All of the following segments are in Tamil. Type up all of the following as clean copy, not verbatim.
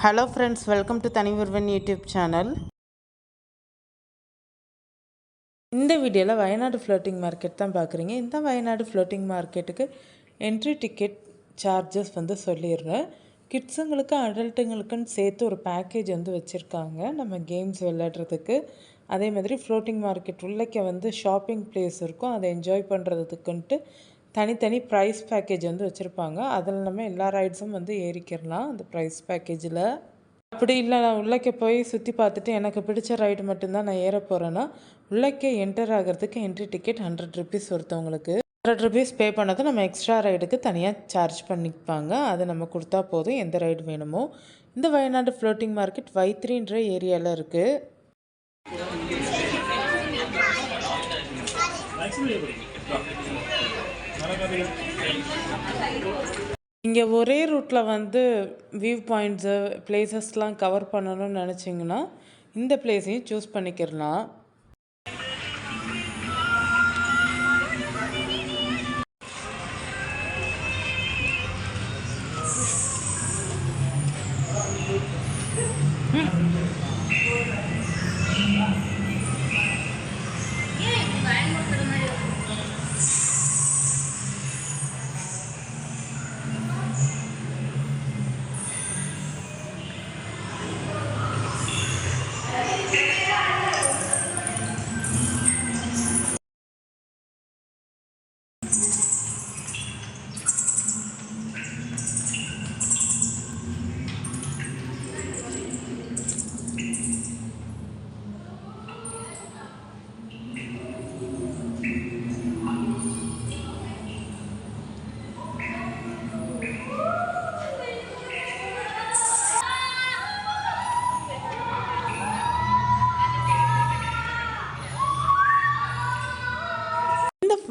Hello friends, welcome to Thanivurvan YouTube channel. இந்த வீடியோவில் வயநாடு ஃப்ளோட்டிங் மார்க்கெட் தான் பார்க்குறீங்க. இந்த வயநாடு ஃப்ளோட்டிங் மார்க்கெட்டுக்கு என்ட்ரி டிக்கெட் சார்ஜஸ் சொல்லிடுறேன். கிட்ஸுங்களுக்கு அடல்ட்டுங்களுக்குன்னு சேர்த்து ஒரு பேக்கேஜ் வச்சுருக்காங்க நம்ம கேம்ஸ் விளையாடுறதுக்கு. அதே மாதிரி ஃப்ளோட்டிங் மார்க்கெட் உள்ளக்க ஷாப்பிங் பிளேஸ் இருக்கும். அதை என்ஜாய் பண்ணுறதுக்குன்ட்டு தனித்தனி ப்ரைஸ் பேக்கேஜ் வச்சுருப்பாங்க. அதில் நம்ம எல்லா ரைட்ஸும் ஏறிக்கிடலாம் அந்த ப்ரைஸ் பேக்கேஜில். அப்படி இல்லை, நான் உள்ளக்க போய் சுற்றி பார்த்துட்டு எனக்கு பிடிச்ச ரைடு மட்டும்தான் நான் ஏற போகிறேன்னா, உள்ளக்க என்டர் ஆகிறதுக்கு என்ட்ரி டிக்கெட் 100 ருபீஸ் ஒருத்தவங்களுக்கு. 100 ருபீஸ் பே பண்ணது நம்ம எக்ஸ்ட்ரா ரைடுக்கு தனியாக சார்ஜ் பண்ணிப்பாங்க. அதை நம்ம கொடுத்தா போதும் எந்த ரைடு வேணுமோ. இந்த வயநாடு ஃப்ளோட்டிங் மார்க்கெட் வைத்திரின்ற ஏரியாவில் இருக்குது. இங்கே ஒரே ரூட்டில் வியூ பாயிண்ட்ஸு பிளேசஸ்லாம் கவர் பண்ணணும்னு நினச்சிங்கன்னா இந்த பிளேஸையும் சூஸ் பண்ணிக்கிறலாம்.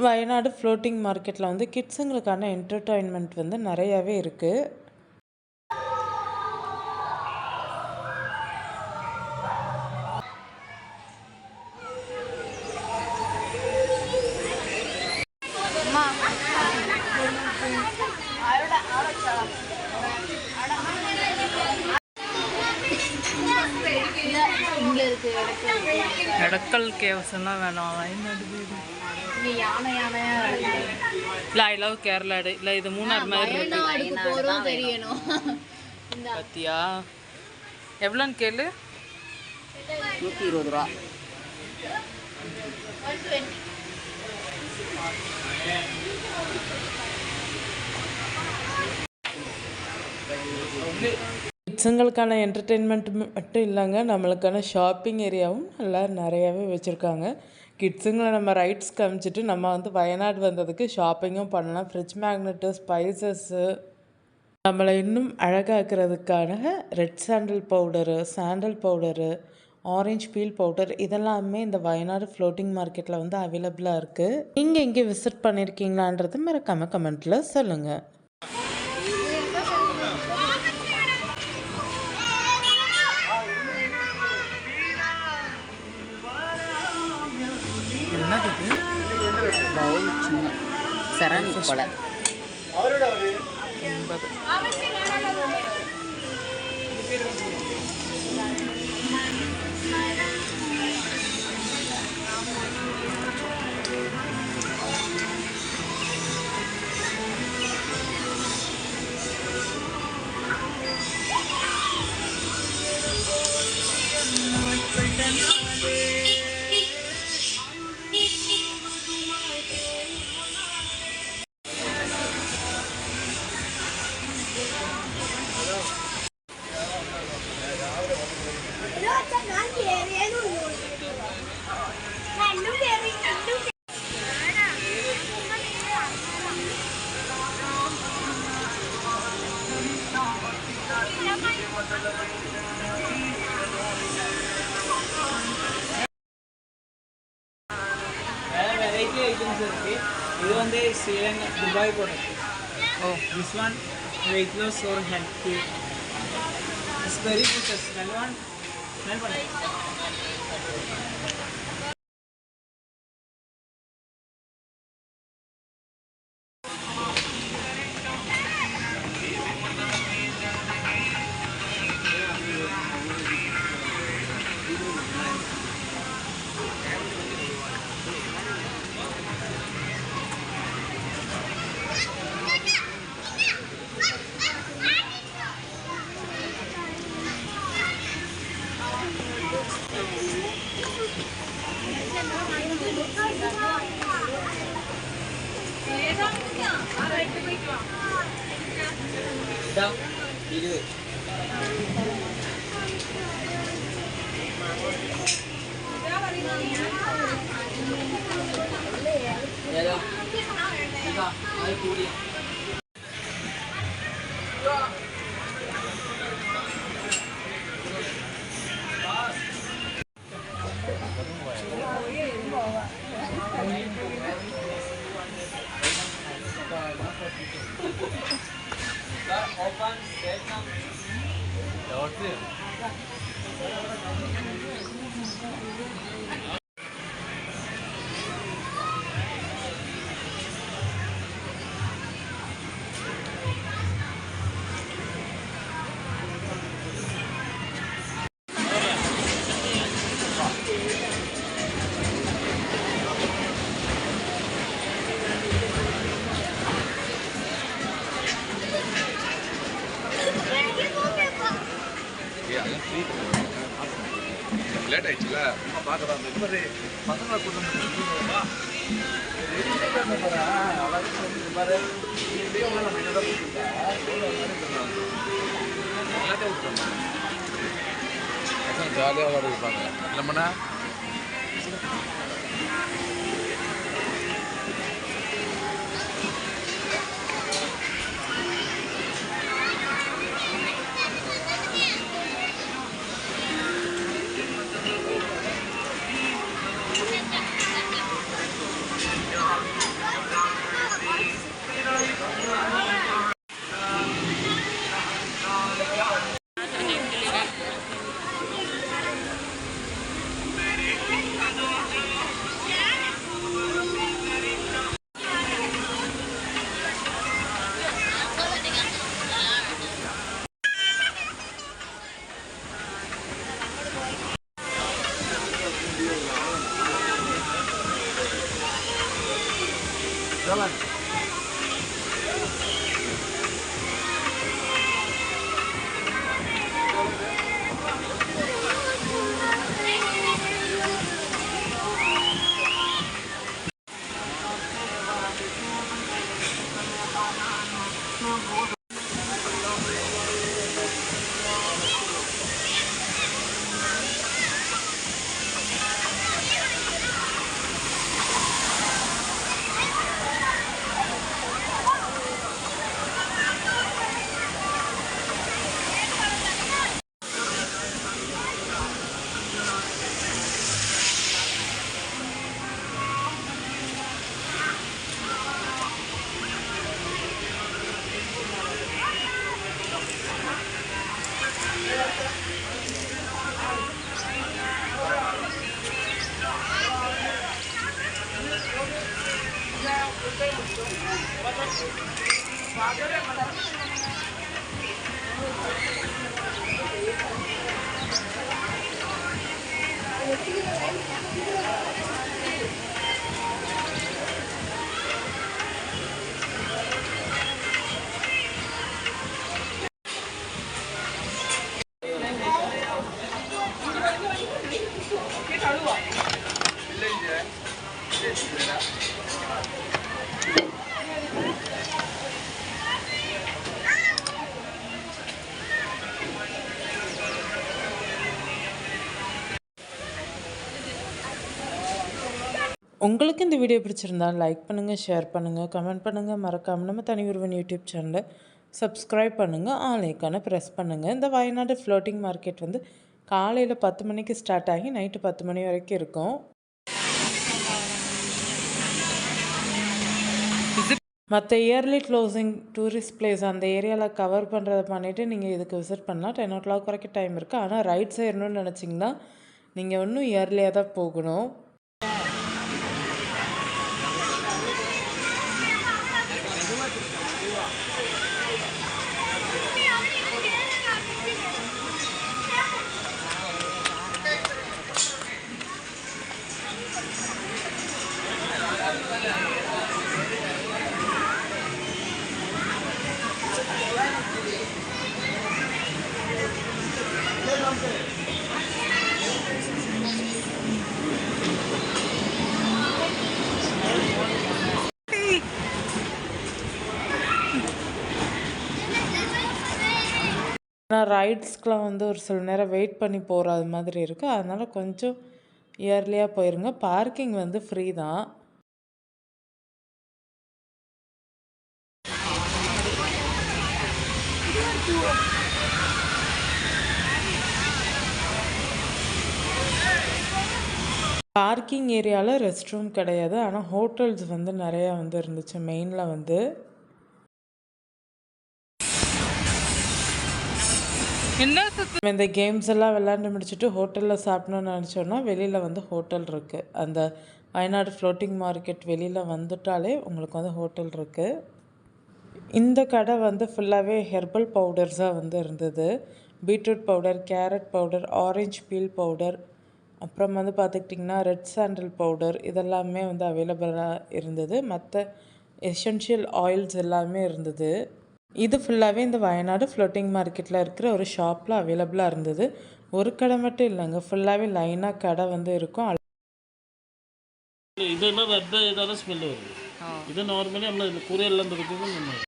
வயநாடு ஃப்ளோட்டிங் மார்க்கெட்டில் கிட்ஸுங்களுக்கான என்டர்டெயின்மெண்ட் நிறையாவே இருக்குது. எடக்கல் கேவசம்லாம் வேணாம், வயநாடு இல்லை. I love Kerala. இல்லை, இது மூணார் மாதிரி இருக்கு. பத்தியா எவ்வளோன்னு கேளு. 120 ரூபா. கிட்ஸுங்களுக்கான என்டர்டெயின்மெண்ட் மட்டும் இல்லைங்க, நம்மளுக்கான ஷாப்பிங் ஏரியாவும் நல்லா நிறையாவே வச்சுருக்காங்க. கிட்ஸுங்களை நம்ம ரைட்ஸ் காமிச்சிட்டு நம்ம வயநாடு வந்ததுக்கு ஷாப்பிங்கும் பண்ணலாம். ஃப்ரிட்ஜ் மேக்னெட்டு, ஸ்பைசஸ்ஸு, நம்மளை இன்னும் அழகாக்கிறதுக்கான red sandal powder, orange peel powder இதெல்லாமே இந்த வயநாடு ஃப்ளோட்டிங் மார்க்கெட்டில் அவைலபிளாக இருக்குது. நீங்கள் இங்கே விசிட் பண்ணியிருக்கீங்களான்றது மறக்காமல் கமெண்ட்டில் சொல்லுங்கள். பவுல் சின்ன செராமிக் போல. இது Sri Lanka Dubai product. This one weight loss or healthy. It's very good. Smell one. Smell one. Late ஆயிடுச்சுல பார்க்கலாம் இந்த மாதிரி பசங்களை கொண்டு எல்லாத்தையும் ஜாலியாக விளையாடி இருப்பாங்க இல்லைம்மண்ணா உங்களுக்கு இந்த வீடியோ பிடிச்சிருந்தா லைக் பண்ணுங்கள், ஷேர் பண்ணுங்கள், கமெண்ட் பண்ணுங்கள். மறக்காமல் நம்ம தனி ஒருவன் யூடியூப் சேனலை சப்ஸ்கிரைப் பண்ணுங்கள், ஆல் ஐக்கானை ப்ரெஸ் பண்ணுங்கள். இந்த வயநாடு ஃப்ளோட்டிங் மார்க்கெட் வந்து காலையில் 10 மணிக்கு ஸ்டார்ட் ஆகி நைட்டு 10 மணி வரைக்கும் இருக்கும். மற்ற இயர்லி க்ளோசிங் டூரிஸ்ட் பிளேஸ் அந்த ஏரியாவில் கவர் பண்ணுறதை பண்ணிவிட்டு நீங்கள் இதுக்கு விசிட் பண்ணலாம். 10 o'clock வரைக்கும் டைம் இருக்குது. ஆனால் ரைட் சைடணும்னு நினச்சிங்கன்னா நீங்கள் இன்னும் இயர்லியாக தான் போகணும். ரைட்ஸ்க்கெலாம் வந்து ஒரு சில நேரம் வெயிட் பண்ணி போகிற மாதிரி இருக்குது. அதனால் கொஞ்சம் இயர்லியாக போயிருங்க. பார்க்கிங் வந்து ஃப்ரீ தான். பார்க்கிங் ஏரியாவில் ரெஸ்ட் ரூம் கிடையாது. ஆனால் ஹோட்டல்ஸ் வந்து நிறையா வந்து இருந்துச்சு மெயினில் வந்து. நம்ம இந்த கேம்ஸ் எல்லாம் விளையாண்டு முடிச்சுட்டு ஹோட்டலில் சாப்பிடணும்னு நினச்சோன்னா வெளியில் வந்து ஹோட்டல் இருக்குது. அந்த வயநாடு ஃப்ளோட்டிங் மார்க்கெட் வெளியில் வந்துட்டாலே உங்களுக்கு வந்து ஹோட்டல் இருக்குது. இந்த கடை வந்து ஃபுல்லாகவே ஹெர்பல் பவுடர்ஸாக வந்து இருந்தது. Beetroot powder, carrot powder, orange feel powder, அப்புறம் வந்து பார்த்துக்கிட்டிங்கன்னா ரெட் சாண்டல் பவுடர், இதெல்லாமே வந்து அவைலபிளாக இருந்தது. மற்ற எசென்ஷியல் ஆயில்ஸ் எல்லாமே இருந்தது. இது ஃபுல்லாகவே இந்த வயநாடு ஃப்ளோட்டிங் மார்க்கெட்டில் இருக்கிற ஒரு ஷாப்பில் அவைலபிளாக இருந்தது. ஒரு கடை மட்டும் இல்லைங்க, ஃபுல்லாகவே லைனாக கடை வந்து இருக்கும். இதெல்லாம் ரெட் இதால ஸ்மெல் வருது. இது நார்மலி நம்ம கூரையெல்லாம் இருக்குது. நம்ம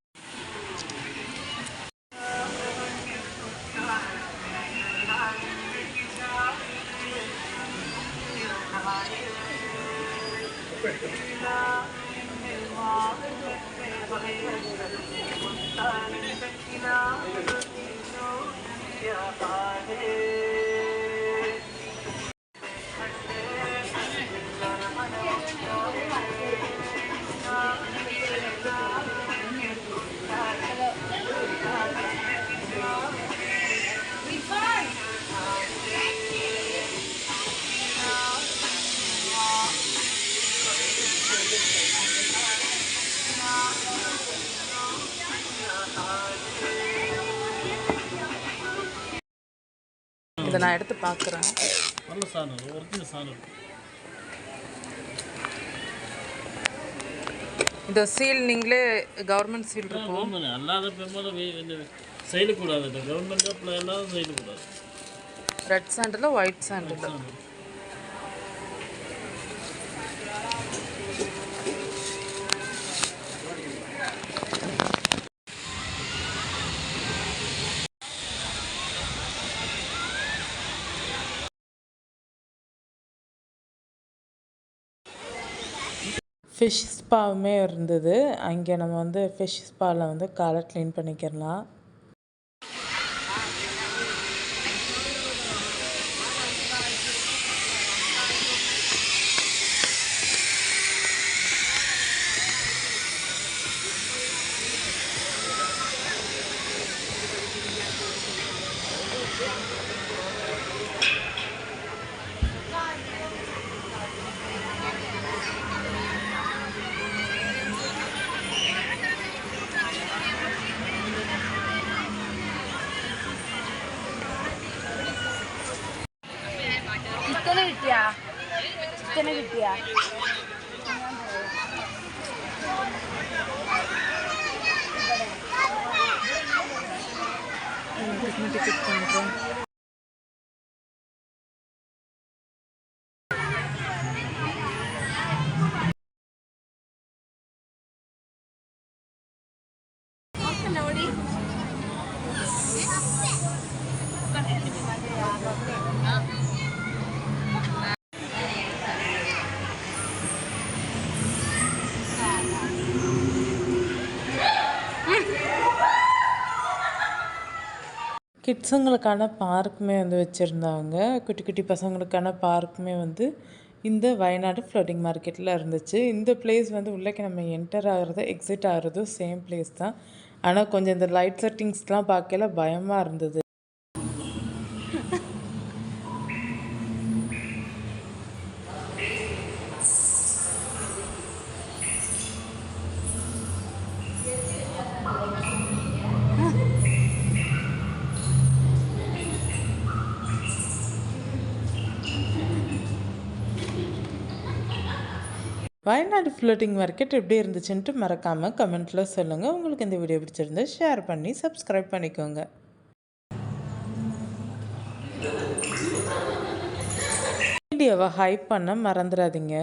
இதை நான் எடுத்து பார்க்குறேன். நல்ல சாணம், ஒரிஜினல் சாணம். இந்த சீல் நீங்களே கவர்மெண்ட் சீல் இருக்கும். அல்லாத பெரும்பாலும் செய்யக்கூடாது. கவர்மெண்ட் அப்ளை எல்லாம் செய்யக்கூடாது. ரெட் சாண்டில், ஒயிட் சாண்டில். ஃபிஷ் ஸ்பாவுமே இருந்தது. அங்கே நம்ம வந்து ஃபிஷ் ஸ்பாவில் வந்து காலை க்ளீன் பண்ணிக்கிறலாம். ചിക്കന് കിട്ടിയാ கிட்ஸுங்களுக்கான பார்க்குமே வந்து வச்சுருந்தாங்க. குட்டி குட்டி பசங்களுக்கான பார்க்குமே வந்து இந்த வயநாடு ஃப்ளோட்டிங் மார்க்கெட்டில் இருந்துச்சு. இந்த பிளேஸ் வந்து உள்ளே நம்ம என்டர் ஆகிறது எக்ஸிட் ஆகிறதும் சேம் பிளேஸ் தான். ஆனால் கொஞ்சம் இந்த லைட் செட்டிங்ஸ்லாம் பார்க்கல பயமாக இருந்தது. வயநாடு ஃப்ளோட்டிங் மார்க்கெட் எப்படி இருந்துச்சுன்ட்டு மறக்காமல் கமெண்ட்டில் சொல்லுங்கள். உங்களுக்கு இந்த வீடியோ பிடிச்சிருந்தா ஷேர் பண்ணி சப்ஸ்கிரைப் பண்ணிக்கோங்க. வீடியோவை ஹைப் பண்ண மறந்துடாதீங்க.